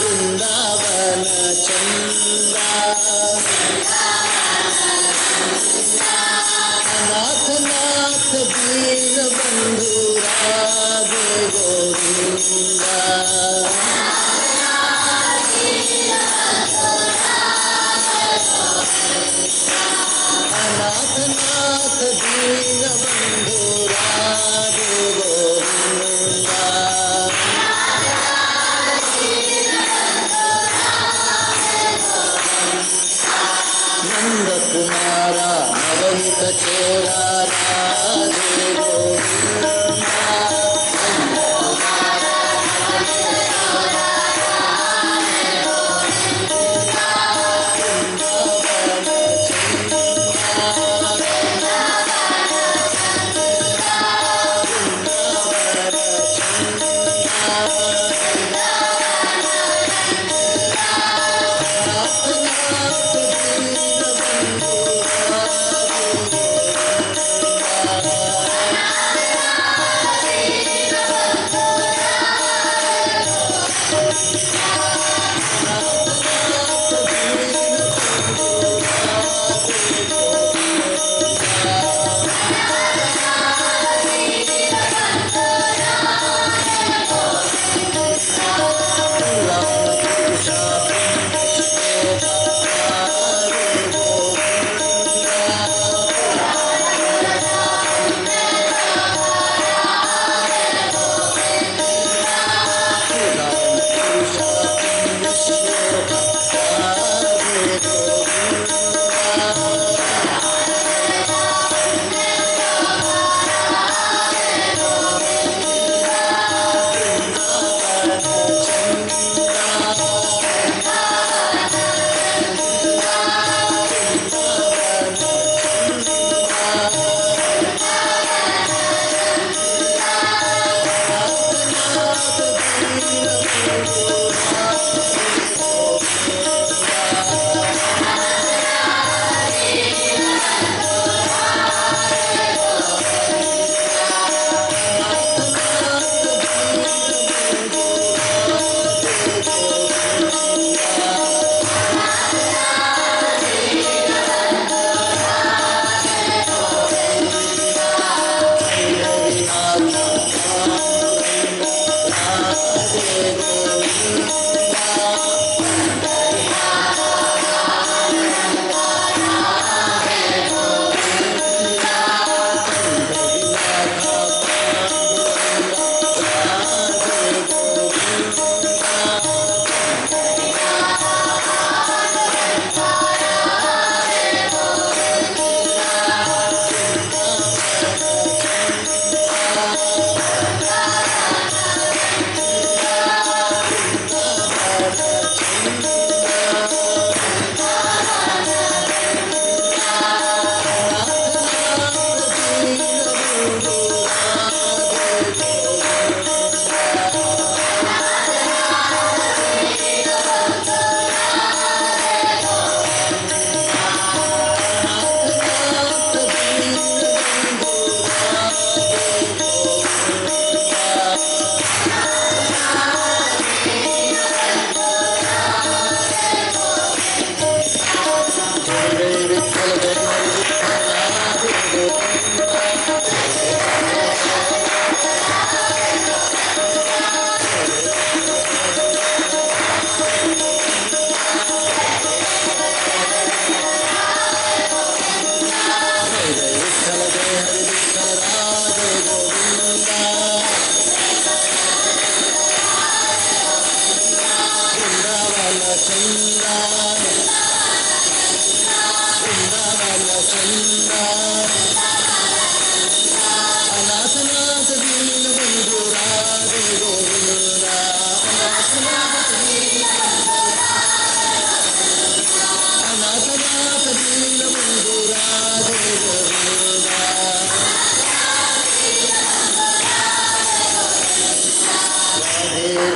वृंदावन चंदा नाथ नाथ दीन बंधु राधे गोविंदा नाथ नाथ दीन बंधु राधे गोविंदा नंद कुमारा नवनीत चोरा राधे गोविंदा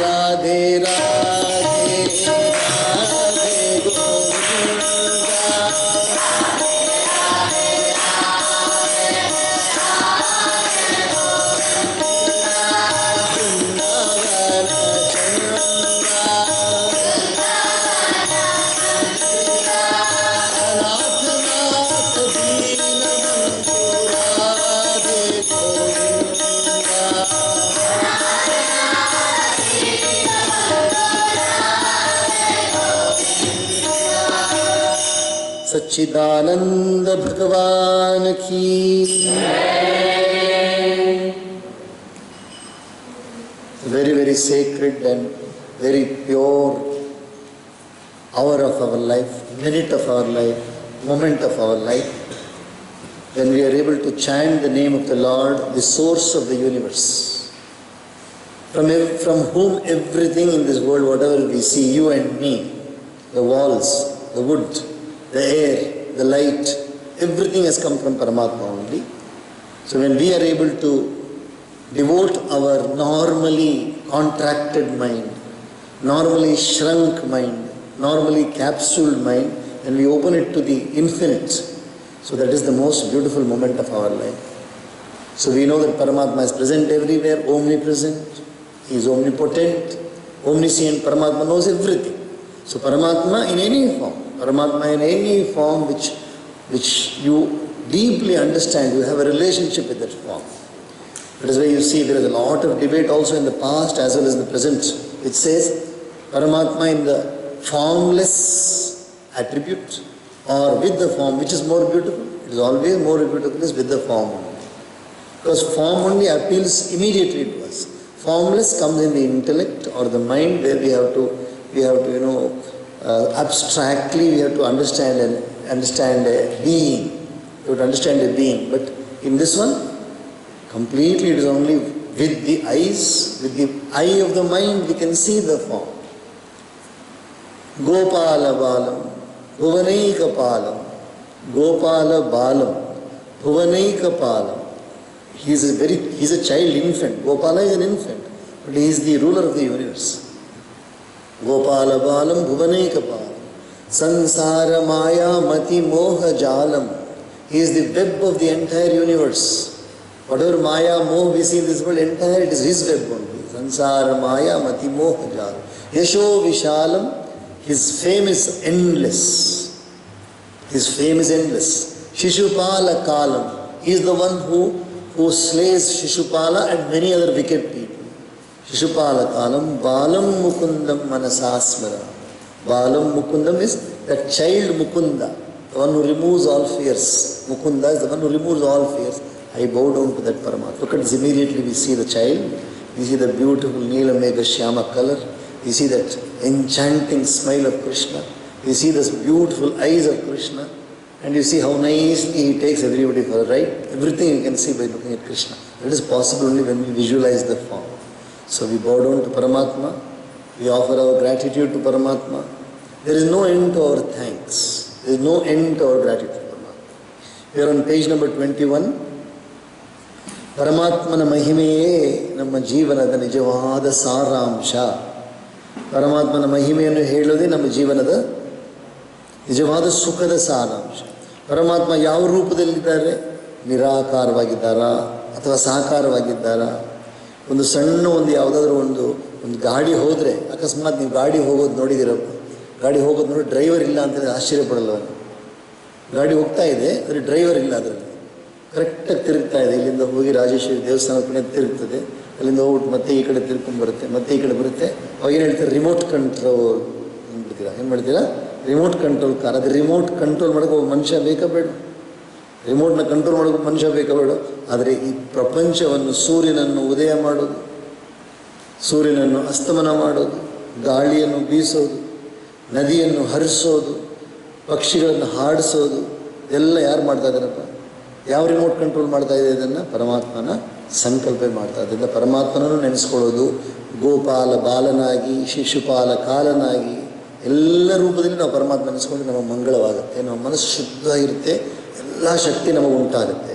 राधे राधे राधे गोविंदा वृंदावन सच्चिदानंद भगवान की। Very, very sacred and very pure hour of our life, minute of our life, moment of our life, when we are able to chant the name of the Lord, the source of the universe, from whom everything in this world, whatever we see, you and me, the walls, the wood, the air, the light, everything has come from Paramatma only. So when we are able to devote our normally contracted mind, normally shrunk mind, normally capsuled mind, and we open it to the infinite, so that is the most beautiful moment of our life. So we know that Paramatma is present everywhere, omnipresent, He is omnipotent, omniscient. Paramatma knows everything. So Paramatma in any form which you deeply understand, you have a relationship with that form. That is why you see there is a lot of debate also in the past as well as in the present, which says Paramatma in the formless attribute or with the form, which is more beautiful. It is always more beautiful is with the form only. Because form only appeals immediately to us. Formless comes in the intellect or the mind, where we have to abstractly we have to understand a being. We have to understand a being. But in this one, completely it is only with the eyes, with the eye of the mind we can see the form. Gopala Balam, Bhuvanaika Palam, Gopala Balam, Bhuvanaika Palam. He is a child infant. Gopala is an infant, but he is the ruler of the universe. Gopala Balam, Bhuvanaika Palam, Sansara Maya Mati Moha Jalam. He is the web of the entire universe. Whatever Maya, Moha we see in this world, entire it is his web only. Sansara Maya Mati Moha Jalam. Yasho Vishalam. His fame is endless. His fame is endless. Shishupala Kalam. He is the one who slays Shishupala and many other wicked people. Shishupala Kalam. Balam Mukundam Manasasmara. Balam Mukundam is that child Mukunda, the one who removes all fears. Mukunda is the one who removes all fears. I bow down to that Paramatma. Look at this, immediately we see the child. We see the beautiful Neela Megha Shyama color. We see that enchanting smile of Krishna. We see those beautiful eyes of Krishna. And you see how nicely he takes everybody for a ride. Everything you can see by looking at Krishna. That is possible only when we visualize the form. So we bow down to Paramatma. We offer our gratitude to Paramatma. There is no end to our thanks. There is no end to our gratitude to Paramatma. We are on page number 21. ಪರಮಾತ್ಮನ ಮಹಿಮೆಯೇ ನಮ್ಮ ಜೀವನದ ನಿಜವಾದ ಸಾರಾಂಶ. ಪರಮಾತ್ಮನ ಮಹಿಮೆಯನ್ನು ಹೇಳೋದೇ ನಮ್ಮ ಜೀವನದ ನಿಜವಾದ ಸುಖದ ಸಾರಾಂಶ. ಪರಮಾತ್ಮ ಯಾವ ರೂಪದಲ್ಲಿದ್ದಾರೆ? ನಿರಾಕಾರವಾಗಿದ್ದಾರಾ ಅಥವಾ ಸಾಕಾರವಾಗಿದ್ದಾರಾ? ಒಂದು ಸಣ್ಣ ಯಾವುದಾದ್ರೂ ಒಂದು ಗಾಡಿ ಹೋದರೆ, ಅಕಸ್ಮಾತ್ ನೀವು ಗಾಡಿ ಹೋಗೋದು ನೋಡಿದ್ದೀರಪ್ಪ, ಗಾಡಿ ಹೋಗೋದು ನೋಡಿ ಡ್ರೈವರ್ ಇಲ್ಲ ಅಂತಂದರೆ ಆಶ್ಚರ್ಯಪಡಲ್ಲ. ಗಾಡಿ ಹೋಗ್ತಾ ಇದೆ ಆದರೆ ಡ್ರೈವರ್ ಇಲ್ಲ, ಅದರಲ್ಲಿ ಕರೆಕ್ಟಾಗಿ ತಿರುಗ್ತಾ ಇದೆ. ಇಲ್ಲಿಂದ ಹೋಗಿ ರಾಜೇಶ್ವರಿ ದೇವಸ್ಥಾನದ ಕಡೆ ತಿರುಗ್ತದೆ, ಅಲ್ಲಿಂದ ಹೋಗ್ಬಿಟ್ಟು ಮತ್ತೆ ಈ ಕಡೆ ತಿರ್ಕೊಂಡು ಬರುತ್ತೆ, ಮತ್ತೆ ಈ ಕಡೆ ಬರುತ್ತೆ. ಅವಾಗ ಏನು ಹೇಳ್ತಾರೆ? ರಿಮೋಟ್ ಕಂಟ್ರೋಲ್ ಅಂದ್ಬಿಡ್ತೀರಾ. ಏನು ಮಾಡ್ತೀರಾ? Remote control car. ಅದು ರಿಮೋಟ್ ಕಂಟ್ರೋಲ್ ಮಾಡೋಕೆ ಒಬ್ಬ ಮನುಷ್ಯ ಬೇಕಾ ಬೇಡ? ರಿಮೋಟ್ನ ಕಂಟ್ರೋಲ್ ಮಾಡೋಕೆ ಮನುಷ್ಯ ಬೇಕಾ ಬೇಡ? ಆದರೆ ಈ ಪ್ರಪಂಚವನ್ನು, ಸೂರ್ಯನನ್ನು ಉದಯ ಮಾಡೋದು, ಸೂರ್ಯನನ್ನು ಅಸ್ತಮನ ಮಾಡೋದು, ಗಾಳಿಯನ್ನು ಬೀಸೋದು, ನದಿಯನ್ನು ಹರಿಸೋದು, ಪಕ್ಷಿಗಳನ್ನು ಹಾಡಿಸೋದು, ಎಲ್ಲ ಯಾರು ಮಾಡ್ತಾ ಇದ್ದಾರಪ್ಪ? ಯಾವ ರಿಮೋಟ್ ಕಂಟ್ರೋಲ್ ಮಾಡ್ತಾ ಇದೆ? ಇದನ್ನು ಪರಮಾತ್ಮನ ಸಂಕಲ್ಪ ಮಾಡ್ತಾ ಇದರಿಂದ ಪರಮಾತ್ಮನನ್ನು ನೆನೆಸ್ಕೊಳ್ಳೋದು. ಗೋಪಾಲ ಬಾಲನಾಗಿ, ಶಿಶುಪಾಲ ಕಾಲನಾಗಿ, ಎಲ್ಲ ರೂಪದಲ್ಲಿ ನಾವು ಪರಮಾತ್ಮ ನೆನೆಸ್ಕೊಂಡು ನಮಗೆ ಮಂಗಳವಾಗುತ್ತೆ, ನಮ್ಮ ಮನಸ್ಸು ಶುದ್ಧ ಇರುತ್ತೆ, ಎಲ್ಲ ಶಕ್ತಿ ನಮಗೆ ಉಂಟಾಗುತ್ತೆ.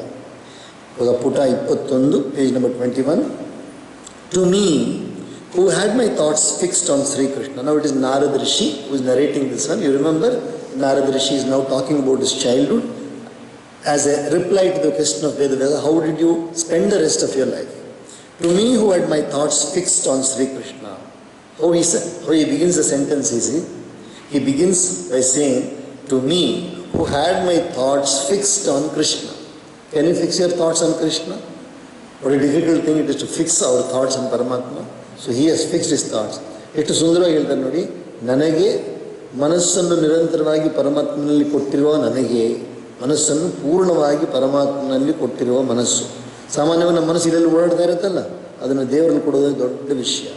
ಇವಾಗ ಪುಟ 21, page number 21. To me who had my thoughts fixed on Sri Krishna. Now it is Narad Rishi who is narrating this one. You remember, Narad Rishi is now talking about his childhood as a reply to the question of Vedaveda. How did you spend the rest of your life? To me who had my thoughts fixed on Sri Krishna. How he begins the sentence, you see? He begins by saying, to me who had my thoughts fixed on Krishna. Can you fix your thoughts on Krishna? What a difficult thing it is to fix our thoughts on Paramatma. So he has fixed his thoughts. ಎಷ್ಟು ಸುಂದರವಾಗಿ ಹೇಳ್ತಾರೆ ನೋಡಿ. ನನಗೆ ಮನಸ್ಸನ್ನು ನಿರಂತರವಾಗಿ ಪರಮಾತ್ಮನಲ್ಲಿ ಕೊಟ್ಟಿರುವ ನನಗೆ, ಮನಸ್ಸನ್ನು ಪೂರ್ಣವಾಗಿ ಪರಮಾತ್ಮನಲ್ಲಿ ಕೊಟ್ಟಿರುವ ಮನಸ್ಸು. ಸಾಮಾನ್ಯವಾಗಿ ನಮ್ಮ ಮನಸ್ಸು ಇಲ್ಲೆಲ್ಲ ಓಡಾಡ್ತಾ ಇರುತ್ತಲ್ಲ, ಅದನ್ನು ದೇವರಲ್ಲಿ ಕೊಡೋದು ದೊಡ್ಡ ವಿಷಯ.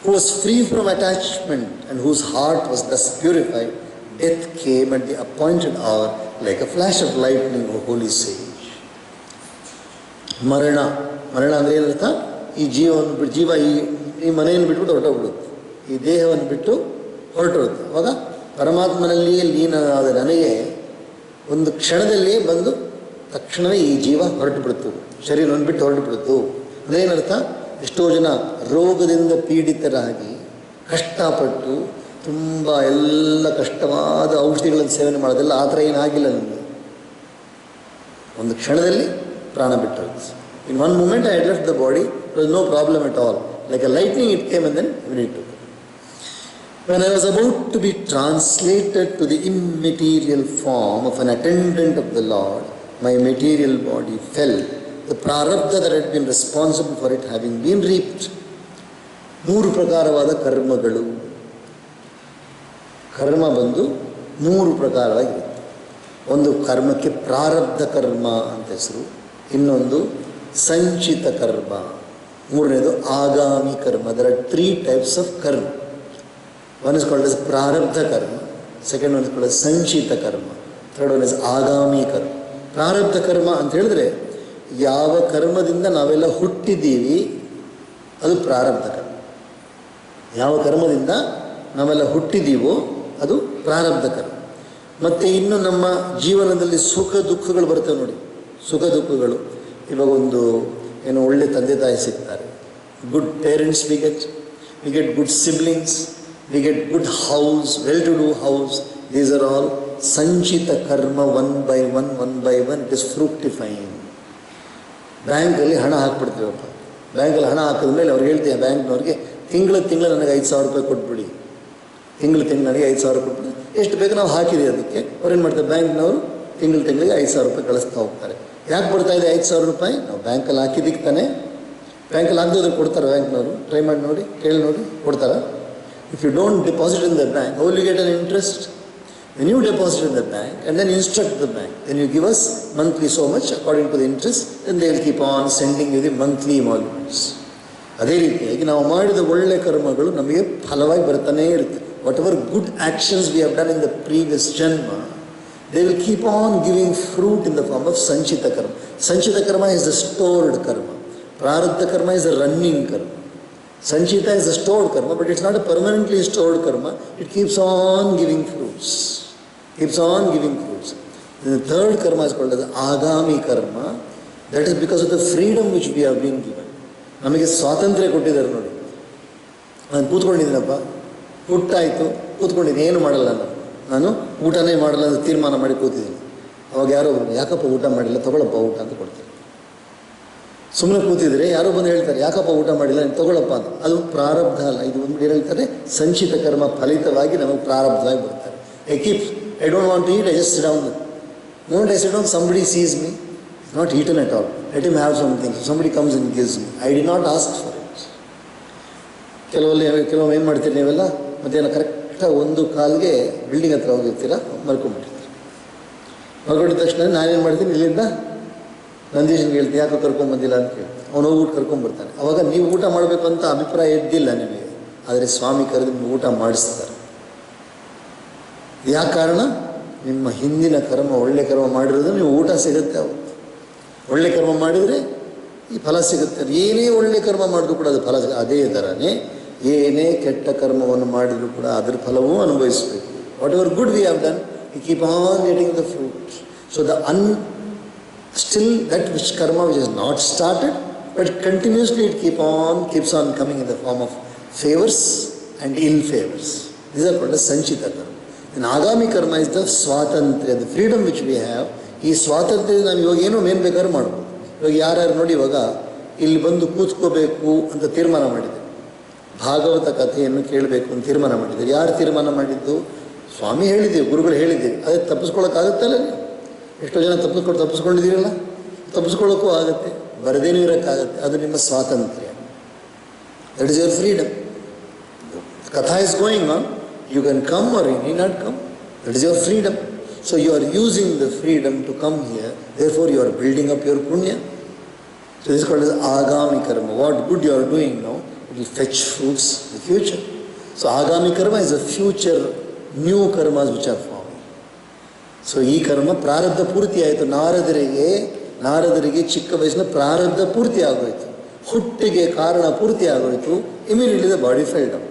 Who was free from attachment and whose heart was thus purified, death came at the appointed hour like a flash of lightning, O holy sage. ಮರಣ ಅಂದರೆ ಏನರ್ಥ? ಈ ಜೀವವನ್ನು ಬಿಟ್ಟು, ಜೀವ ಈ ಮನೆಯನ್ನು ಬಿಟ್ಬಿಟ್ಟು ಹೊರಟೋಗ್ಬಿಡುತ್ತೆ, ಈ ದೇಹವನ್ನು ಬಿಟ್ಟು ಹೊರಟೋಗುತ್ತೆ. ಅವಾಗ ಪರಮಾತ್ಮನಲ್ಲಿಯೇ ಲೀನವಾದ ನನಗೆ ಒಂದು ಕ್ಷಣದಲ್ಲಿಯೇ ಬಂದು ತಕ್ಷಣವೇ ಈ ಜೀವ ಹೊರಟು ಬಿಡ್ತು, ಶರೀರವನ್ನು ಬಿಟ್ಟು ಹೊರಟು ಬಿಡ್ತು. ಅದೇನರ್ಥ? ಎಷ್ಟೋ ಜನ ರೋಗದಿಂದ ಪೀಡಿತರಾಗಿ ಕಷ್ಟಪಟ್ಟು ತುಂಬ ಎಲ್ಲ ಕಷ್ಟವಾದ ಔಷಧಿಗಳನ್ನು ಸೇವನೆ ಮಾಡೋದೆಲ್ಲ ಆ ಥರ ಏನಾಗಿಲ್ಲ ನನಗೆ. ಒಂದು ಕ್ಷಣದಲ್ಲಿ ಪ್ರಾಣ ಬಿಟ್ಟಿರುತ್ತೆ. In one moment I left the body, there was no problem at all. Like a lightning it came and then it took. When I was about to be translated to the immaterial form of an attendant of the Lord, my material body fell, the prarabdha that had been responsible for it having been reaped. 3 ಪ್ರಕಾರವಾದ ಕರ್ಮಗಳು. ಕರ್ಮ ಬಂದು 3 ಪ್ರಕಾರವಾಗಿರುತ್ತೆ. ಒಂದು ಕರ್ಮಕ್ಕೆ ಪ್ರಾರಬ್ಧ ಕರ್ಮ ಅಂತ ಹೆಸರು, ಇನ್ನೊಂದು ಸಂಚಿತ ಕರ್ಮ, ಮೂರನೇದು ಆಗಾಮಿ ಕರ್ಮ. There are 3 types of karma. One is called as prarabdha karma, second one is called as sanchita karma, third one is agami karma. ಪ್ರಾರಬ್ಧ ಕರ್ಮ ಅಂತ ಹೇಳಿದ್ರೆ ಯಾವ ಕರ್ಮದಿಂದ ನಾವೆಲ್ಲ ಹುಟ್ಟಿದ್ದೀವಿ ಅದು ಪ್ರಾರಬ್ಧ ಕರ್ಮ. ಯಾವ ಕರ್ಮದಿಂದ ನಾವೆಲ್ಲ ಹುಟ್ಟಿದ್ದೀವೋ ಅದು ಪ್ರಾರಬ್ಧ ಕರ್ಮ. ಮತ್ತು ಇನ್ನು ನಮ್ಮ ಜೀವನದಲ್ಲಿ ಸುಖ ದುಃಖಗಳು ಬರ್ತವೆ ನೋಡಿ, ಸುಖ ದುಃಖಗಳು. ಇವಾಗ ಒಂದು ಏನು ಒಳ್ಳೆ ತಂದೆ ತಾಯಿ ಸಿಗ್ತಾರೆ, good parents we get good siblings, we get good house, well to do house. These are all sanchita karma. One by one it is fructifying. ಬ್ಯಾಂಕಲ್ಲಿ ಹಣ ಹಾಕ್ಬಿಡ್ತೀವಪ್ಪ, ಬ್ಯಾಂಕಲ್ಲಿ ಹಣ ಹಾಕಿದ್ಮೇಲೆ ಅವ್ರಿಗೆ ಹೇಳ್ತೀವಿ ಬ್ಯಾಂಕ್ನವ್ರಿಗೆ, ತಿಂಗಳು ನನಗೆ 5,000 ರೂಪಾಯಿ ಕೊಟ್ಬಿಡಿ, ತಿಂಗಳು ನನಗೆ 5,000 ಕೊಟ್ಬಿಡಿ. ಎಷ್ಟು ಬೇಕು ನಾವು ಹಾಕಿದ್ದೀವಿ ಅದಕ್ಕೆ. ಅವ್ರೇನು ಮಾಡ್ತಾರೆ, ಬ್ಯಾಂಕ್ನವರು ತಿಂಗಳಿಗೆ 5,000 ರೂಪಾಯಿ ಕಳಿಸ್ತಾ ಹೋಗ್ತಾರೆ. ಯಾಕೆ ಬರ್ತಾ ಇದೆ 5,000 ರೂಪಾಯಿ? ನಾವು ಬ್ಯಾಂಕಲ್ಲಿ ಹಾಕಿದ್ದಕ್ಕೆ ತಾನೆ. ಬ್ಯಾಂಕಲ್ಲಿ ಹಾಕಿದ್ರೆ ಕೊಡ್ತಾರೆ ಬ್ಯಾಂಕ್ನವರು? ಟ್ರೈ ಮಾಡಿ ನೋಡಿ, ಕೇಳಿ ನೋಡಿ, ಕೊಡ್ತಾರ? If you don't deposit in the bank, how will you get an interest? When you deposit in the bank and then instruct the bank, then you give us monthly so much according to the interest, then they will keep on sending you the monthly emoluments. ಅದೇ ರೀತಿಯಾಗಿ ನಾವು ಮಾಡಿದ ಒಳ್ಳೆ ಕರ್ಮಗಳು ನಮಗೆ ಫಲವಾಗಿ ಬರ್ತಾನೇ ಇರುತ್ತೆ. What ever good actions V have done in the previous ಜನ್ಮ, they will keep on giving fruit in the form of sanchita karma. Sanchita karma is the stored karma. Prarabdha karma is the running karma. Sanchita is the stored karma, but it's not a permanently stored karma. It keeps on giving fruits. Keeps on giving fruits. The third karma is called as agami karma. That is because of the freedom which we have been given. ನಮಗೆ ಸ್ವಾತಂತ್ರ್ಯ ಕೊಟ್ಟಿದ್ದಾರೆ ನೋಡಿ. ನಾನು ಕೂತ್ಕೊಂಡಿದ್ದೀನಪ್ಪ, ಹುಟ್ಟಾಯಿತು, ಕೂತ್ಕೊಂಡಿದ್ದೀನಿ, ಏನು ಮಾಡಲ್ಲ ನಾನು ಊಟನೇ ಮಾಡಲ್ಲ ಅಂತ ತೀರ್ಮಾನ ಮಾಡಿ ಕೂತಿದ್ದೀನಿ. ಅವಾಗ ಯಾರೋ ಬಂದು, ಯಾಕಪ್ಪ ಊಟ ಮಾಡಿಲ್ಲ, ತಗೊಳಪ್ಪ ಊಟ ಅಂತ ಕೊಡ್ತೀನಿ. ಸುಮ್ಮನೆ ಕೂತಿದ್ರೆ ಯಾರೋ ಬಂದು ಹೇಳ್ತಾರೆ, ಯಾಕಪ್ಪ ಊಟ ಮಾಡಿಲ್ಲ, ನೀನು ತಗೊಳಪ್ಪ ಅಂತ. ಅದು ಪ್ರಾರಬ್ಧ ಅಲ್ಲ, ಇದು ಒಂದು ಏನು ಹೇಳ್ತಾರೆ, ಸಂಚಿತ ಕರ್ಮ ಫಲಿತವಾಗಿ ನಮಗೆ ಪ್ರಾರಬ್ಧವಾಗಿ ಬರ್ತಾರೆ. I don't want to eat, I just sit down. The moment I sit down, somebody sees me, not eaten at all. Let him have something. So somebody comes and gives me. I did not ask for it. ಕೆಲವೊಮ್ಮೆ ಏನು ಮಾಡ್ತೀರಿ ನೀವೆಲ್ಲ, ಮಧ್ಯಾಹ್ನ ಕರೆಕ್ಟಾಗಿ 1 building ಹತ್ರ ಹೋಗಿರ್ತೀರ, ಮಲ್ಕೊಂಡ್ಬಿಟ್ಟಿರ್ತೀರ. ಮಲ್ಕೊಂಡಿದ ತಕ್ಷಣ ನಾನೇನು ಮಾಡ್ತೀನಿ, ಇಲ್ಲಿಂದ ನಂದೀಶನ್ಗೆ ಹೇಳ್ತೀನಿ, ಯಾಕೆ ಕರ್ಕೊಂಬಂದಿಲ್ಲ ಅಂತ ಕೇಳಿ. ಅವನು ಹೋಗ್ಬಿಟ್ಟು ಕರ್ಕೊಂಡ್ಬರ್ತಾನೆ. ಅವಾಗ ನೀವು ಊಟ ಮಾಡಬೇಕು ಅಂತ ಅಭಿಪ್ರಾಯ ಇದ್ದಿಲ್ಲ ನಿಮಗೆ, ಆದರೆ ಸ್ವಾಮಿ ಕರೆದು ನೀವು ಊಟ ಮಾಡಿಸ್ತಾರೆ. ಯಾಕೆ ಕಾರಣ? ನಿಮ್ಮ ಹಿಂದಿನ ಕರ್ಮ, ಒಳ್ಳೆ ಕರ್ಮ ಮಾಡಿರೋದು ನೀವು ಊಟ ಸಿಗುತ್ತೆ. ಅವತ್ತು ಒಳ್ಳೆ ಕರ್ಮ ಮಾಡಿದರೆ ಈ ಫಲ ಸಿಗುತ್ತೆ. ಏನೇ ಒಳ್ಳೆ ಕರ್ಮ ಮಾಡಿದ್ರು ಕೂಡ ಅದು ಫಲ ಸಿಗುತ್ತೆ. ಅದೇ ಥರನೇ ಏನೇ ಕೆಟ್ಟ ಕರ್ಮವನ್ನು ಮಾಡಿದರೂ ಕೂಡ ಅದರ ಫಲವೂ ಅನುಭವಿಸಬೇಕು. Whatever good we have done, we keep on getting the fruit. So still that which karma which is not started, but continuously it keeps on coming in the form of favors and ill favors. These are called as sanchita karma. And agami karma is the ಸ್ವಾತಂತ್ರ್ಯ, the freedom which we have. ಈ ಸ್ವಾತಂತ್ರ್ಯದಿಂದ ನಾವು ಇವಾಗ ಏನೋ ಏನು ಬೇಕಾದ್ರೂ ಮಾಡ್ಬೋದು. ಇವಾಗ ಯಾರ್ಯಾರು ನೋಡಿ, ಇವಾಗ ಇಲ್ಲಿ ಬಂದು ಕೂತ್ಕೋಬೇಕು ಅಂತ ತೀರ್ಮಾನ ಮಾಡಿದೆ, ಭಾಗವತ ಕಥೆಯನ್ನು ಕೇಳಬೇಕು ಅಂತ ತೀರ್ಮಾನ ಮಾಡಿದ್ದಾರೆ. ಯಾರು ತೀರ್ಮಾನ ಮಾಡಿದ್ದು? ಸ್ವಾಮಿ ಹೇಳಿದ್ದೀವಿ, ಗುರುಗಳು ಹೇಳಿದ್ದೀವಿ. ಅದೇ ತಪ್ಪಿಸ್ಕೊಳ್ಳೋಕ್ಕಾಗುತ್ತಲ್ಲ ನೀವು? ಎಷ್ಟೋ ಜನ ತಪ್ಪಿಸ್ಕೊಂಡಿದ್ದೀರಲ್ಲ, ತಪ್ಪಿಸ್ಕೊಳ್ಳೋಕ್ಕೂ ಆಗುತ್ತೆ, ಬರದೇನೂ ಇರೋಕ್ಕಾಗತ್ತೆ. ಅದು ನಿಮ್ಮ ಸ್ವಾತಂತ್ರ್ಯ. That is your freedom. Katha is going on, You can come or you need not come. That is your freedom. So you are using the freedom to come here. Therefore you are building up your punya. So this is called as agami karma. What good you are doing now, it will fetch fruits in the future. So agami karma is a future new karmas which are forming. So ಈ ಕರ್ಮ ಪ್ರಾರಬ್ಧ ಪೂರ್ತಿ ಆಯಿತು. ನಾರದರಿಗೆ ಚಿಕ್ಕ ವಯಸ್ಸಿನ ಪ್ರಾರಬ್ಧ ಪೂರ್ತಿ ಆಗೋಯಿತು. ಹುಟ್ಟಿಗೆ ಕಾರಣ ಪೂರ್ತಿ ಆಗೋಯಿತು. Immediately the body fell down.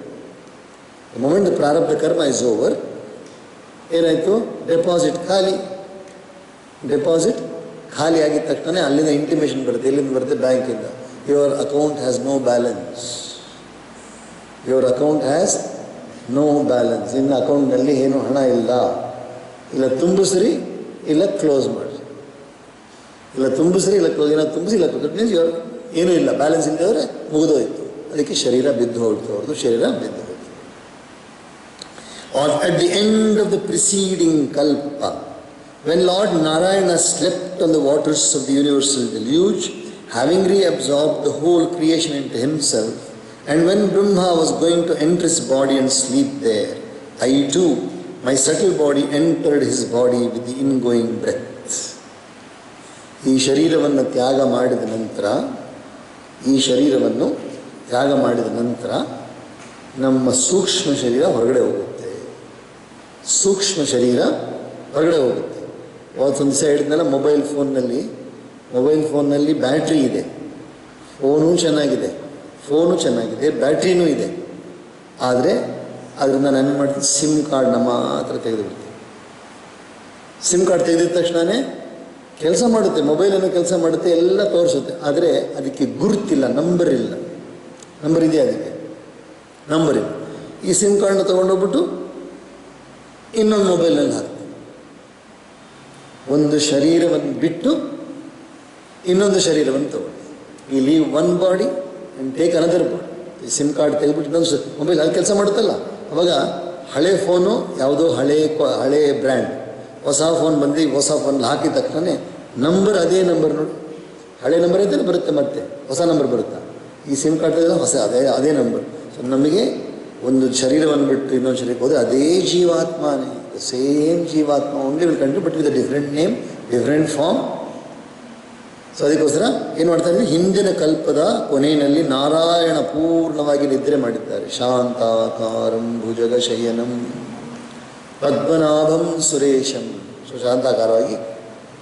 The moment the prarabdha karma is over, ಏನಾಯಿತು? ಡೆಪಾಸಿಟ್ ಖಾಲಿ ಆಗಿದ ತಕ್ಷಣ ಅಲ್ಲಿಂದ ಇಂಟಿಮೇಷನ್ ಬರುತ್ತೆ. ಎಲ್ಲಿಂದ ಬರುತ್ತೆ? ಬ್ಯಾಂಕಿಂದ. Your account has no balance. ಇನ್ನು ಅಕೌಂಟ್ನಲ್ಲಿ ಏನು ಹಣ ಇಲ್ಲ. ಇಲ್ಲ ತುಂಬಿಸ್ರಿ, ಇಲ್ಲ ಕ್ಲೋಸ್ ಮಾಡಿ. ಏನಾದ್ರು ತುಂಬಿಸಿ, ಇಲ್ಲ ಕ್ಲೋಸ್ ಮೀನ್ಸ್ ಯುವರ್ ಏನೂ ಇಲ್ಲ, ಬ್ಯಾಲೆನ್ಸ್ ಇಲ್ಲದವ್ರೆ ಮುಗಿದೋಯ್ತು. ಅದಕ್ಕೆ ಶರೀರ ಬಿದ್ದು ಹೋಗ್ತು. ಅವ್ರದ್ದು ಶರೀರ ಬಿದ್ದು ಹೋಯ್ತು. Or at the end of the preceding kalpa, when Lord Narayana slept on the waters of the universal deluge, having reabsorbed the whole creation into himself, and when Brahma was going to enter his body and sleep there, I too, my subtle body, entered his body with the ingoing breath. ಈ ಶರೀರವನ್ನು ತ್ಯಾಗ ಮಾಡಿದ ನಂತರ ನಮ್ಮ ಸೂಕ್ಷ್ಮ ಶರೀರ ಹೊರಗಡೆ ಹೋಗುತ್ತೆ. ಅವತ್ತೊಂದು ದಿವಸ ಹೇಳಿದ್ನಲ್ಲ, ಮೊಬೈಲ್ ಫೋನ್ನಲ್ಲಿ ಬ್ಯಾಟ್ರಿ ಇದೆ, ಫೋನು ಚೆನ್ನಾಗಿದೆ, ಬ್ಯಾಟ್ರಿನೂ ಇದೆ. ಆದರೆ ಅದರಿಂದ ನಾನು ಏನು ಮಾಡ್ತೀನಿ, ಸಿಮ್ ಕಾರ್ಡ್ನ ಮಾತ್ರ ತೆಗೆದುಬಿಡ್ತೀನಿ. ಸಿಮ್ ಕಾರ್ಡ್ ತೆಗೆದಿದ ತಕ್ಷಣವೇ ಕೆಲಸ ಮಾಡುತ್ತೆ, ಮೊಬೈಲನ್ನು ಕೆಲಸ ಮಾಡುತ್ತೆ, ಎಲ್ಲ ತೋರಿಸುತ್ತೆ. ಆದರೆ ಅದಕ್ಕೆ ಗುರುತಿಲ್ಲ, ನಂಬರ್ ಇಲ್ಲ. ನಂಬರ್ ಇದೆಯಾ? ಅದಕ್ಕೆ ನಂಬರ್ ಇಲ್ಲ. ಈ ಸಿಮ್ ಕಾರ್ಡ್ನ ತೊಗೊಂಡೋಗ್ಬಿಟ್ಟು ಇನ್ನೊಂದು ಮೊಬೈಲ್ನಲ್ಲಿ ಹಾಕ್ತೀನಿ. ಒಂದು ಶರೀರವನ್ನು ಬಿಟ್ಟು ಇನ್ನೊಂದು ಶರೀರವನ್ನು ತಗೊಳ್ಳಿ. ಈ leave one body and take another body. ಈ ಸಿಮ್ ಕಾರ್ಡ್ ತೆಗೆದುಬಿಟ್ಟು ಇನ್ನೊಂದು ಮೊಬೈಲ್ ಅಲ್ಲಿ ಕೆಲಸ ಮಾಡುತ್ತಲ್ಲ, ಅವಾಗ ಹಳೆ ಫೋನು ಯಾವುದೋ ಹಳೆ ಬ್ರ್ಯಾಂಡ್, ಹೊಸ ಫೋನ್ ಬಂದು ಹೊಸ ಫೋನ್ ಹಾಕಿದ ತಕ್ಷಣ ನಂಬರ್ ಅದೇ ನಂಬರ್ ನೋಡಿ, ಹಳೆ ನಂಬರ್ ಐತೆ ಬರುತ್ತೆ, ಮತ್ತೆ ಹೊಸ ನಂಬರ್ ಬರುತ್ತಾ? ಈ ಸಿಮ್ ಕಾರ್ಡ್ ಹೊಸ ಅದೇ ನಂಬರ್. ಸೊ ನಮಗೆ ಒಂದು ಶರೀರವನ್ನು ಬಿಟ್ಟು ಇನ್ನೊಂದು ಶರೀರಕ್ಕೆ ಹೋದರೆ ಅದೇ ಜೀವಾತ್ಮನೇ, same jivatma, only will continue but with a different name, different form. So ಅದಕ್ಕೋಸ್ಕರ ಏನು ಮಾಡ್ತಾ ಇದ್ದೀವಿ, ಹಿಂದಿನ ಕಲ್ಪದ ಕೊನೆಯಲ್ಲಿ ನಾರಾಯಣ ಪೂರ್ಣವಾಗಿ ನಿದ್ರೆ ಮಾಡಿದ್ದಾರೆ. ಶಾಂತಾಕಾರಂ ಭುಜಗ ಶಯನಂ ಪದ್ಮನಾಭಂ ಸುರೇಶಂ. ಸೊ ಶಾಂತಾಕಾರವಾಗಿ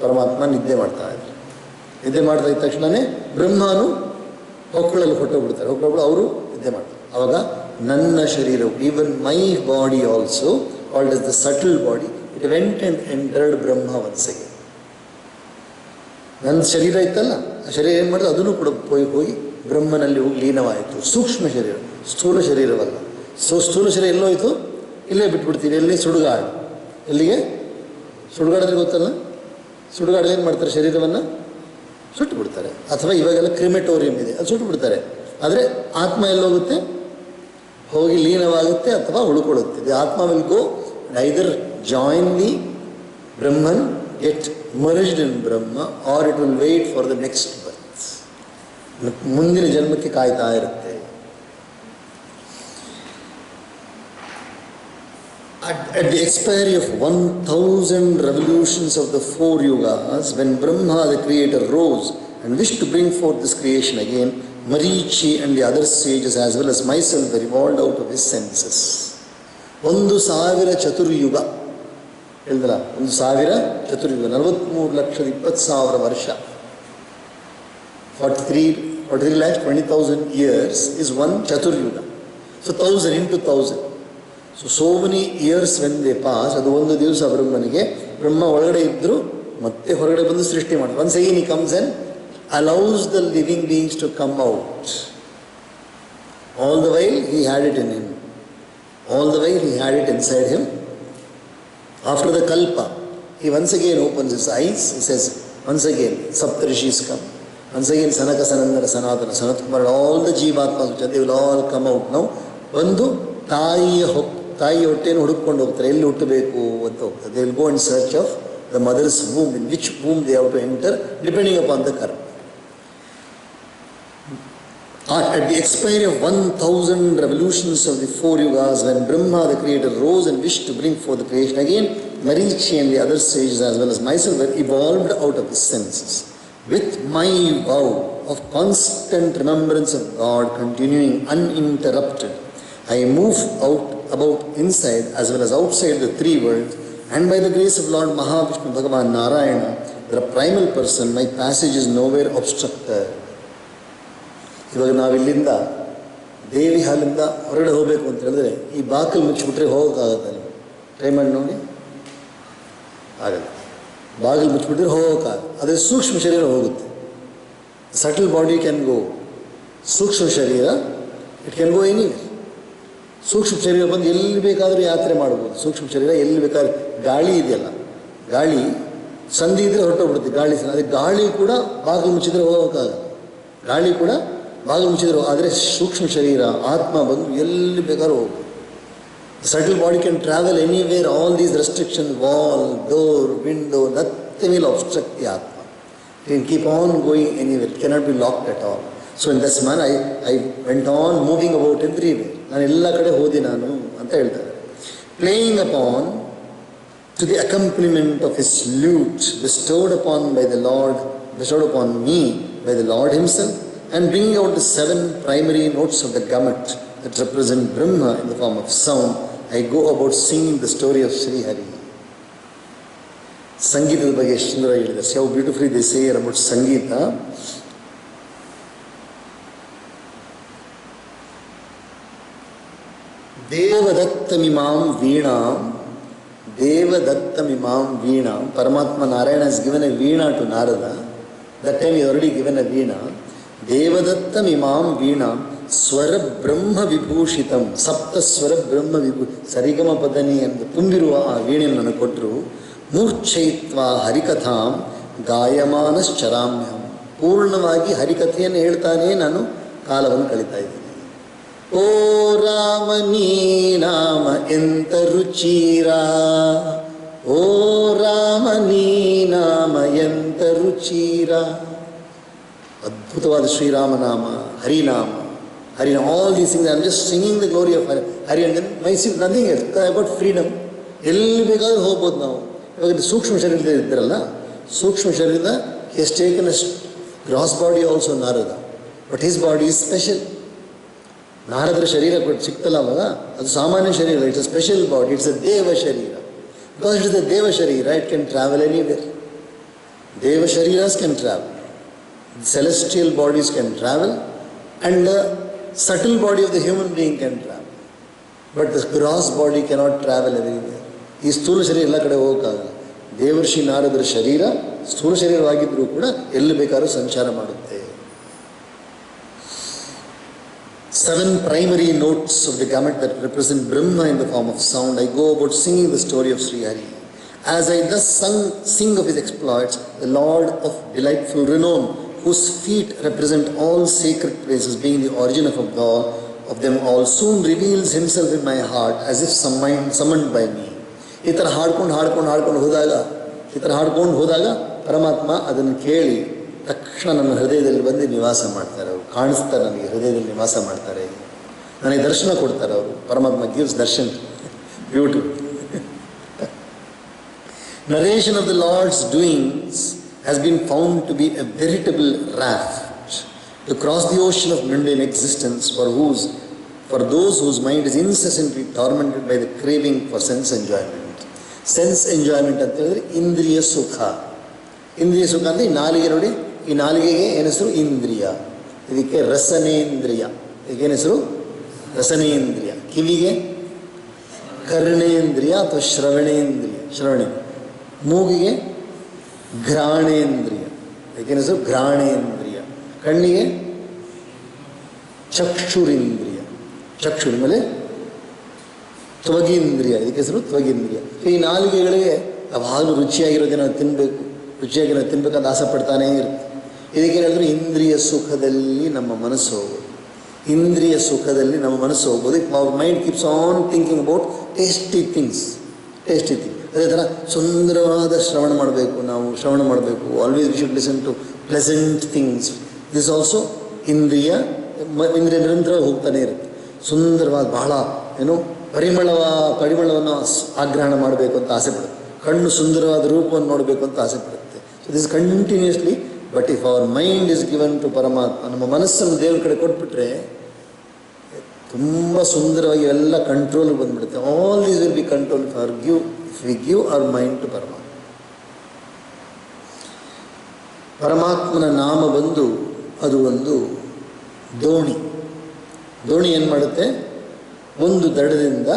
ಪರಮಾತ್ಮ ನಿದ್ದೆ ಮಾಡ್ತಾ ಇದ್ದಾರೆ. ನಿದ್ದೆ ಮಾಡ್ತಾ ಇದ್ದ ತಕ್ಷಣವೇ ಬ್ರಹ್ಮನು ಹೊಕ್ಕಳಲ್ಲಿ ಹೊಟ್ಟೋಗ್ಬಿಡ್ತಾರೆ. ಅವರು ನಿದ್ದೆ ಮಾಡ್ತಾರೆ. ಆವಾಗ ನನ್ನ ಶರೀರವು, even my body also called as the subtle body, it went and entered Brahma once again. ನನ್ನ ಶರೀರ ಇತ್ತಲ್ಲ, ಆ ಶರೀರ ಏನು ಮಾಡಿದ್ರೆ ಅದನ್ನು ಕೂಡ ಹೋಗಿ ಬ್ರಹ್ಮನಲ್ಲಿ ಹೋಗಿ ಲೀನವಾಯಿತು. ಸೂಕ್ಷ್ಮ ಶರೀರ, ಸ್ಥೂಲ ಶರೀರವಲ್ಲ. ಸ್ಥೂಲ ಶರೀರ ಎಲ್ಲೋಯ್ತು? ಇಲ್ಲೇ ಬಿಟ್ಬಿಡ್ತೀವಿ. ಎಲ್ಲಿ? ಸುಡುಗಾಡು. ಎಲ್ಲಿಗೆ? ಸುಡುಗಾಡಿದ್ರೆ ಗೊತ್ತಲ್ಲ, ಸುಡುಗಾಡು ಏನು ಮಾಡ್ತಾರೆ, ಶರೀರವನ್ನು ಸುಟ್ಟು ಬಿಡ್ತಾರೆ. ಅಥವಾ ಇವಾಗೆಲ್ಲ ಕ್ರಿಮೆಟೋರಿಯಂ ಇದೆ, ಅದು ಸುಟ್ಟು ಬಿಡ್ತಾರೆ. ಆದರೆ ಆತ್ಮ ಎಲ್ಲೋಗುತ್ತೆ? ಹೋಗಿ ಲೀನವಾಗುತ್ತೆ ಅಥವಾ ಉಳ್ಕೊಳ್ಳುತ್ತೆ. The atma will go either join the Brahman, get merged in Brahma, or it will wait for the next birth. ಮುಂದಿನ ಜನ್ಮಕ್ಕೆ ಕಾಯ್ತಾ ಇರುತ್ತೆ. At the expiry of 1000 revolutions of the 4 yugas, when Brahma the creator rose and wished to bring forth this creation again, Marichi and the other sages as well as myself were evolved out of his senses. 1000 ಚತುರ್ಯುಗ ಹೇಳಿದ್ರಲ್ಲ, 1000 ಚತುರ್ಯುಗ, 43,20,000 ವರ್ಷ, 43,20,000 years is one ಚತುರ್ಯುಗ. So 1000 into 1000. So many years when they pass, ಅದು ಒಂದು ದಿವಸ ಬ್ರಹ್ಮನಿಗೆ, ಬ್ರಹ್ಮ ಒಳಗಡೆ ಇದ್ದರು ಮತ್ತೆ ಹೊರಗಡೆ ಬಂದು ಸೃಷ್ಟಿ ಮಾಡಿ. once again he comes and allows the living beings to come out. All the while he had it in him. All the while he had it inside him. After the kalpa, he once again opens his eyes. He says, once again, Saptarishis come. Once again, Sanaka, Sanandana, Sanatana, Sanat Kumar, all the Jeevatmas, they will all come out now. ಒಂದು ತಾಯಿ ಹೊಟ್ಟೆಯನ್ನು ಹುಡುಕೊಂಡು ಹೋಗ್ತಾರೆ, ಎಲ್ಲಿ ಹುಟ್ಟಬೇಕು ಅಂತ ಹೋಗ್ತಾರೆ. They will go in search of the mother's womb, in which womb they have to enter depending upon the karma. At the expiry of 1000 revolutions of the four yugas, when Brahma the creator rose and wished to bring forth the creation again, Marichi and the other sages as well as myself were evolved out of the senses. With my vow of constant remembrance of God continuing uninterrupted, I move about inside as well as outside the three worlds, and by the grace of Lord Mahavishnu Bhagavan Narayana, the primal person, my passage is nowhere obstructed. ಇವಾಗ ನಾವಿಲ್ಲಿಂದ ದೇವಿ ಹಾಲಿಂದ ಹೊರಗಡೆ ಹೋಗಬೇಕು ಅಂತ ಹೇಳಿದ್ರೆ ಈ ಬಾಕಲು ಮುಚ್ಚಿಬಿಟ್ರೆ ಹೋಗೋಕ್ಕಾಗತ್ತೆ. ನೀವು try ಮಾಡಿ ನೋಡಿ, ಆಗಲ್ಲ. ಬಾಗಿಲು ಮುಚ್ಚಿಬಿಟ್ರೆ ಹೋಗೋಕ್ಕಾಗಲ್ಲ. ಅದೇ ಸೂಕ್ಷ್ಮ ಶರೀರ ಹೋಗುತ್ತೆ. Subtle body can go. ಸೂಕ್ಷ್ಮ ಶರೀರ ಇಟ್ ಕ್ಯಾನ್ ಗೋ ಎನಿವೇರ್. ಸೂಕ್ಷ್ಮ ಶರೀರ ಬಂದು ಎಲ್ಲಿ ಬೇಕಾದರೂ ಯಾತ್ರೆ ಮಾಡ್ಬೋದು. ಸೂಕ್ಷ್ಮ ಶರೀರ ಎಲ್ಲಿ ಬೇಕಾದ್ರೆ, ಗಾಳಿ ಇದೆಯಲ್ಲ, ಗಾಳಿ ಸಂಧಿ ಇದ್ದರೆ ಹೊರಟೋಗ್ಬಿಡುತ್ತೆ. ಗಾಳಿ ಅದೇ ಗಾಳಿ ಕೂಡ ಬಾಗಿಲು ಮುಚ್ಚಿದ್ರೆ ಹೋಗೋಕ್ಕಾಗಲ್ಲ. ಗಾಳಿ ಕೂಡ ಬಾಗಿಲು ಮುಚ್ಚಿದ್ರು. ಆದರೆ ಸೂಕ್ಷ್ಮ ಶರೀರ ಆತ್ಮ ಬಂದು ಎಲ್ಲಿ ಬೇಕಾದ್ರೂ ಹೋಗ್ಬೋದು. Subtle body can travel anywhere. All these restriction, wall, door, window, nothing will obstruct the ಆತ್ಮ. It can keep on going anywhere. It cannot be locked at all. So in this manner I went on moving about everywhere. ನಾನು ಎಲ್ಲ ಕಡೆ ಹೋದೆ ನಾನು ಅಂತ ಹೇಳ್ತಾರೆ. Playing upon to the accompaniment of his lute bestowed upon me by the Lord himself, and bringing out the 7 primary notes of the gamut that represent Brahma in the form of sound, I go about singing the story of Sri Hari. ಸಂಗೀತದ ಬಗ್ಗೆ ಎಷ್ಟು ಸುಂದರವಾಗಿ ಹೇಳಿದ್ದಾರೆ. How beautifully they say about sangeeta. ದೇವದತ್ತಮಿಮಾಂ ವೀಣಾಂ, ದೇವದತ್ತಮಿಮಾಂ ವೀಣಾಂ. Paramatma Narayana has given a veena to Narada. That time he already given a veena. ದೇವದತ್ತಮಿಮಾಂ ವೀಣಾಂ ಸ್ವರ ಬ್ರಹ್ಮ ವಿಭೂಷಿತಂ. ಸಪ್ತ ಸ್ವರ ಬ್ರಹ್ಮ ಸರಿಗಮ ಪದನಿ ಎಂದು ತುಂಬಿರುವ ಆ ವೀಣೆಯನ್ನು ನನಗೆ ಕೊಟ್ಟರು. ಮೂರ್ಛಯಿತ್ವ ಹರಿಕಥಾಂ ಗಾಯಮಾನಶ್ಚರಾಮ್ಯಹಂ. ಪೂರ್ಣವಾಗಿ ಹರಿಕಥೆಯನ್ನು ಹೇಳ್ತಾನೇ ನಾನು ಕಾಲವನ್ನು ಕಳೀತಾ ಇದ್ದೀನಿ. ಓ ರಾಮ ನೀ ನಾಮ ಎಂತ ರುಚಿರ, ಓ ರಾಮ ನೀ ನಾಮ ಎಂತ ರುಚಿರ. ಅದ್ಭುತವಾದ ಶ್ರೀರಾಮನಾಮ, ಹರಿನಾಮ, ಹರಿನಾಮ. All these things I am just singing the glory of Hari. And then my see nothing else about freedom. ಎಲ್ಲಿ ಬೇಕಾದ್ರೂ ಹೋಗ್ಬೋದು ನಾವು. ಇವಾಗ ಸೂಕ್ಷ್ಮ ಶರೀರದ ಇದ್ದಾರಲ್ಲ, ಸೂಕ್ಷ್ಮ ಶರೀರದ as taken gross body also Narada, but his body is special. ನಾರದರ ಶರೀರ ಕೊಟ್ಟು ಸಿಕ್ತಲ್ಲ ಅವಾಗ, ಅದು ಸಾಮಾನ್ಯ ಶರೀರ. It's a special body. It's a deva sharira. Because it is a deva ಶರೀರ, it can travel anywhere. Deva shariras can travel, celestial bodies can travel, and the subtle body of the human being can travel, but the gross body cannot travel everywhere. ಈ ಸ್ಥೂಲ ಶರೀರ ಎಲ್ಲ ಕಡೆ ಹೋಗೋಕ್ಕಾಗಲ್ಲ. ದೇವರ್ಷಿ ನಾರದರ ಶರೀರ ಸ್ಥೂಲ ಶರೀರವಾಗಿದ್ದರೂ ಕೂಡ ಎಲ್ಲಿ ಬೇಕಾದ್ರೂ ಸಂಚಾರ ಮಾಡುತ್ತೆ. 7 primary notes of the gamut that represent Brahma in the form of sound, I go about singing the story of Sri Hari. As I thus sing of his exploits, the Lord of delightful renown, whose feet represent all sacred places, being the origin of them all, soon reveals himself in my heart as if summoned by me. ಈ ಥರ ಹಾಡ್ಕೊಂಡು ಹೋದಾಗ ಪರಮಾತ್ಮ ಅದನ್ನು ಕೇಳಿ ತಕ್ಷಣ ನನ್ನ ಹೃದಯದಲ್ಲಿ ಬಂದು ನಿವಾಸ ಮಾಡ್ತಾರೆ. ಅವರು ಕಾಣಿಸ್ತಾರೆ, ನನಗೆ ಹೃದಯದಲ್ಲಿ ನಿವಾಸ ಮಾಡ್ತಾರೆ, ನನಗೆ ದರ್ಶನ ಕೊಡ್ತಾರೆ ಅವರು. ಪರಮಾತ್ಮ gives Darshan. Beautiful. Narration of the Lord's doings has been found to be a veritable raft to cross the ocean of mundane existence for those whose mind is incessantly tormented by the craving for sense enjoyment. Sense enjoyment ಅಂತ ಹೇಳಿದ್ರೆ ಇಂದ್ರಿಯ ಸುಖ. ಇಂದ್ರಿಯ ಸುಖ ಅಂದರೆ ಈ ನಾಲಿಗೆ ನೋಡಿ, ಈ ನಾಲಿಗೆಗೆ ಏನು ಹೆಸರು? ಇಂದ್ರಿಯ. ಇದಕ್ಕೆ ರಸನೇಂದ್ರಿಯ. ಇದಕ್ಕೇನು ಹೆಸರು? ರಸನೇಂದ್ರಿಯ. ಕಿವಿಗೆ ಕರ್ಣೇಂದ್ರಿಯ ಅಥವಾ ಶ್ರವಣೇಂದ್ರಿಯ. ಮೂಗಿಗೆ ಘ್ರಾಣೇಂದ್ರಿಯ. ಇದಕ್ಕೇನು ಹೆಸರು? ಘ್ರಾಣೇಂದ್ರಿಯ. ಕಣ್ಣಿಗೆ ಚಕ್ಷುರಿಂದ್ರಿಯ. ಮೇಲೆ ತ್ವಗೀಂದ್ರಿಯ. ಇದಕ್ಕೆ ಹೆಸರು ತ್ವಗೀಂದ್ರಿಯ. ಈ ನಾಲಿಗೆಗಳಿಗೆ ಯಾವಾಗಲೂ ರುಚಿಯಾಗಿರೋದೇನೋ ತಿನ್ನಬೇಕು, ರುಚಿಯಾಗಿರೋದು ತಿನ್ಬೇಕಂತ ಆಸೆ ಪಡ್ತಾನೇ ಇರುತ್ತೆ. ಇದಕ್ಕೇನು ಹೇಳಿದ್ರೆ ಇಂದ್ರಿಯ ಸುಖದಲ್ಲಿ ನಮ್ಮ ಮನಸ್ಸು ಹೋಗೋದು. ಇಂದ್ರಿಯ ಸುಖದಲ್ಲಿ ನಮ್ಮ ಮನಸ್ಸು ಹೋಗ್ಬೋದು. Our mind keeps on thinking about tasty things. ಅದೇ ಥರ ಸುಂದರವಾದ ಶ್ರವಣ ಮಾಡಬೇಕು. Always we should listen to pleasant things. This also ಇಂದ್ರಿಯ ಇಂದ್ರಿಯ ನಿರಂತರ ಹೋಗ್ತಾನೆ ಇರುತ್ತೆ. ಸುಂದರವಾದ ಬಹಳ ಏನು ಪರಿಮಳವನ್ನು ಆಗ್ರಹಣ ಮಾಡಬೇಕು ಅಂತ ಆಸೆ ಪಡುತ್ತೆ. ಕಣ್ಣು ಸುಂದರವಾದ ರೂಪವನ್ನು ನೋಡಬೇಕು ಅಂತ ಆಸೆ ಪಡುತ್ತೆ. So this continuously. But if our mind is given to Paramatma, ನಮ್ಮ ಮನಸ್ಸನ್ನು ದೇವ್ರ ಕಡೆ ಕೊಟ್ಬಿಟ್ರೆ ತುಂಬ ಸುಂದರವಾಗಿ ಎಲ್ಲ ಕಂಟ್ರೋಲ್ ಬಂದ್ಬಿಡುತ್ತೆ. All these will be control if we give our mind to Paramatma. ಪರಮಾತ್ಮನ ನಾಮ ಬಂದು ಅದು ಒಂದು ದೋಣಿ. ದೋಣಿ ಏನು ಮಾಡುತ್ತೆ? ಒಂದು ದಡದಿಂದ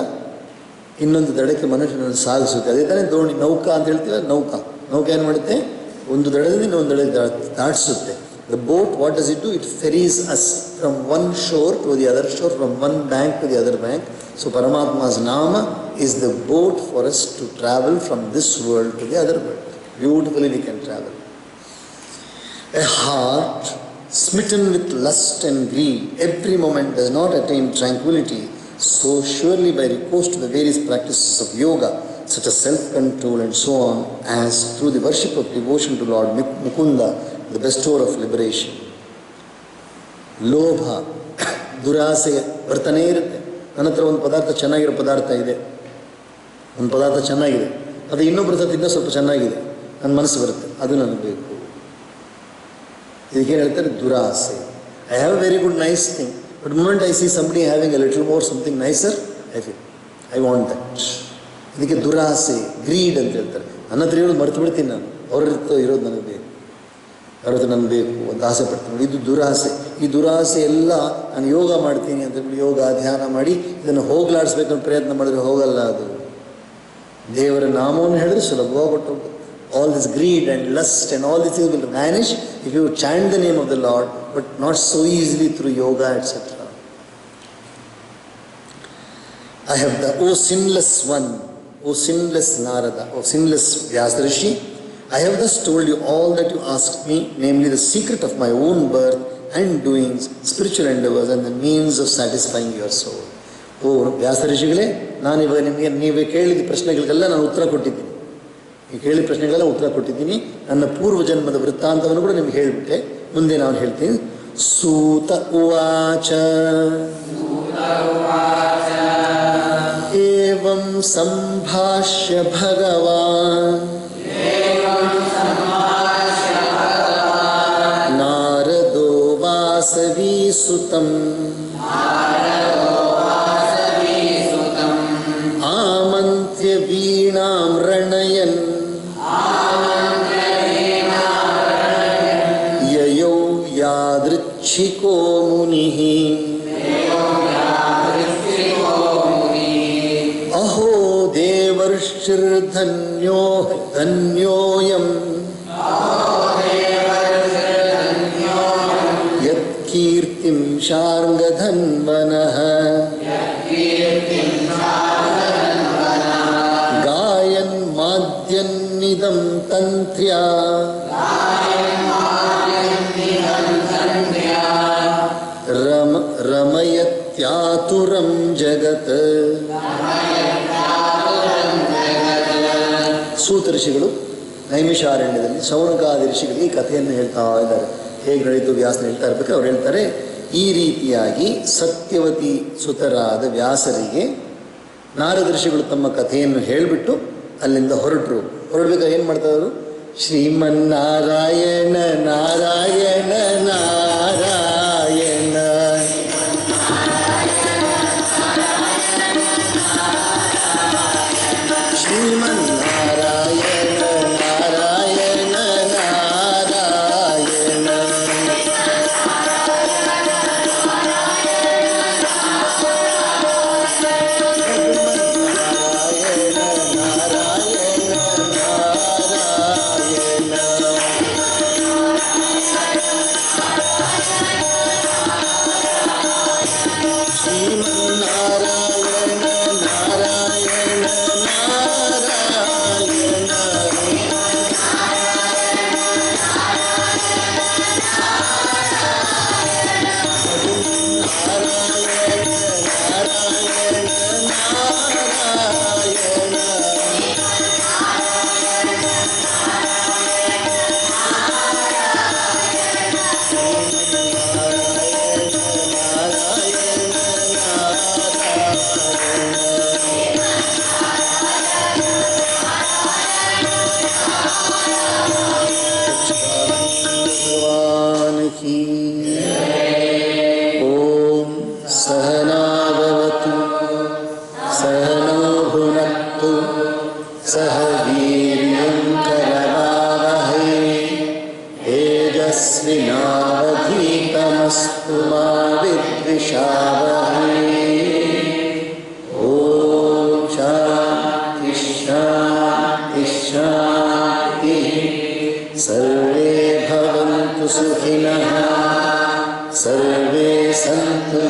ಇನ್ನೊಂದು ದಡಕ್ಕೆ ಮನುಷ್ಯನನ್ನು ಸಾಗಿಸುತ್ತೆ. ಅದೇ ತಾನೇ ದೋಣಿ. ನೌಕಾ ಅಂತ ಹೇಳ್ತೀವಿ. ನೌಕಾ ಏನು ಮಾಡುತ್ತೆ? ಒಂದು ದಡದಿಂದ ಇನ್ನೊಂದು ದಡಕ್ಕೆ ದಾಟಿಸುತ್ತೆ. The boat, what does it do? It ferries us from one shore to the other shore, from one bank to the other bank. So Paramatma's nama is the boat for us to travel from this world to the other world. Beautifully we can travel. A heart smitten with lust and greed every moment does not attain tranquility. So surely by recourse to the various practices of yoga, such as self-control and so on, as through the worship of devotion to Lord Mukunda, the bestower of liberation. ಲೋಭ, ದುರಾಸೆ ಬರ್ತಾನೇ ಇರುತ್ತೆ. ನನ್ನ ಹತ್ರ ಒಂದು ಪದಾರ್ಥ ಚೆನ್ನಾಗಿರೋ ಪದಾರ್ಥ ಇದೆ, ಒಂದು ಪದಾರ್ಥ ಚೆನ್ನಾಗಿದೆ, ಅದು ಇನ್ನೊಬ್ಬರ ಹತ್ರ ಇನ್ನೂ ಸ್ವಲ್ಪ ಚೆನ್ನಾಗಿದೆ, ನನ್ನ ಮನಸ್ಸು ಬರುತ್ತೆ, ಅದು ನನಗೆ ಬೇಕು. ಇದಕ್ಕೆ ಹೇಳ್ತಾರೆ ದುರಾಸೆ. I have A very good nice thing, but moment I C somebody having A little more something nicer, I want that. ಇದಕ್ಕೆ ದುರಾಸೆ, ಗ್ರೀಡ್ ಅಂತ ಹೇಳ್ತಾರೆ. ನನ್ನ ಹತ್ರ ಇರೋದು ಮರೆತು ಬಿಡ್ತೀನಿ ನಾನು, ಅವ್ರ ಹತ್ರ ಇರೋದು ನನಗೆ ಬೇಕು, ಅವ್ರ ಹತ್ರ ನನಗೆ ಬೇಕು ಅಂತ ಆಸೆ ಪಡ್ತೀನಿ. ಇದು ದುರಾಸೆ. ಈ ದುರಾಸೆ ಎಲ್ಲ ನಾನು ಯೋಗ ಮಾಡ್ತೀನಿ ಅಂತ ಹೇಳಿ ಯೋಗ ಧ್ಯಾನ ಮಾಡಿ ಇದನ್ನು ಹೋಗಲಾಡಿಸ್ಬೇಕಂತ ಪ್ರಯತ್ನ ಮಾಡಿದ್ರೆ ಹೋಗಲ್ಲ. ಅದು ದೇವರ ನಾಮವನ್ನು ಹೇಳಿದ್ರೆ ಸುಲಭವಾಗಿ ಹೊಟ್ಟೋಗುತ್ತೆ. All this greed and lust and all these things will vanish if you chant the name of the Lord, but not so easily through yoga, etc. I have the, O sinless one, O sinless Narada, O sinless Vyasarishi, I have thus told you all that you asked me, namely the secret of my own birth and doings, spiritual endeavors, and the means of satisfying your soul. ಓ ವ್ಯಾಸಋಷಿಗಳೇ, ನಾನಿವಾಗ ನಿಮಗೆ ನೀವೇ ಕೇಳಿದ ಪ್ರಶ್ನೆಗಳಿಗೆಲ್ಲ ನಾನು ಉತ್ತರ ಕೊಟ್ಟಿದ್ದೀನಿ. ಈ ಕೇಳಿದ ಪ್ರಶ್ನೆಗಳೆಲ್ಲ ಉತ್ತರ ಕೊಟ್ಟಿದ್ದೀನಿ. ನನ್ನ ಪೂರ್ವಜನ್ಮದ ವೃತ್ತಾಂತವನ್ನು ಕೂಡ ನಿಮ್ಗೆ ಹೇಳಿಬಿಟ್ಟೆ. ಮುಂದೆ ನಾನು ಹೇಳ್ತೀನಿ. ಸೂತ ಉವಾಚ ಏವಂ ಸಂಭಾಷ್ಯ ಭಗವಾನ್ ನಾರದೋ ವಾಸವೀಸುತಂ ಆಮಂತ್ಯ ವೀಣಾಂ ರಣಯನ್ ಯಯೌ ಯಾದೃಚ್ಛಿಕೋ ಮುನಿಃ ಅಹೋ ದೇವರ್ಷಿರ್ಧನ್ಯೋಯಂ ಯತ್ಕೀರ್ತಿಂ ಶಾರ್ಂಗಧನ್ವನಃ ಗಾಯನ್ ಮಾದ್ಯನ್ನಿದಂ ತಂತ್ರ್ಯಾ ರಮಯತ್ಯಾತುರಂ ಜಗತ್. ಸೂತ ಋಷಿಗಳು ನೈಮಿಷಾರಣ್ಯದಲ್ಲಿ ಶೌನಕಾದಿ ಋಷಿಗಳಿಗೆ ಈ ಕಥೆಯನ್ನು ಹೇಳ್ತಾ ಇದ್ದಾರೆ. ಹೇಗೆ ನಡೆಯಿತು ವ್ಯಾಸನ ಹೇಳ್ತಾ ಇರ್ಬೇಕು. ಅವ್ರು ಹೇಳ್ತಾರೆ, ಈ ರೀತಿಯಾಗಿ ಸತ್ಯವತಿ ಸುತರಾದ ವ್ಯಾಸರಿಗೆ ನಾರದ ಋಷಿಗಳು ತಮ್ಮ ಕಥೆಯನ್ನು ಹೇಳಿಬಿಟ್ಟು ಅಲ್ಲಿಂದ ಹೊರಡ್ಬೇಕಾದ್ರೆ ಏನು ಮಾಡ್ತಾರು? ಶ್ರೀಮನ್ನಾರಾಯಣ ನಾರಾಯಣ ನಾರಾಯಣ ಶ್ರೀಮನ್ನಾರಾಯಣ ನಾರಾಯಣ ನಾರಾಯಣ सह वीर्यं करवावहै तेजस्विनावधीतमस्तु मा विद्विषावहै। ॐ शान्ति शान्ति शान्तिः। सर्वे भवन्तु सुखिनः सर्वे सन्तु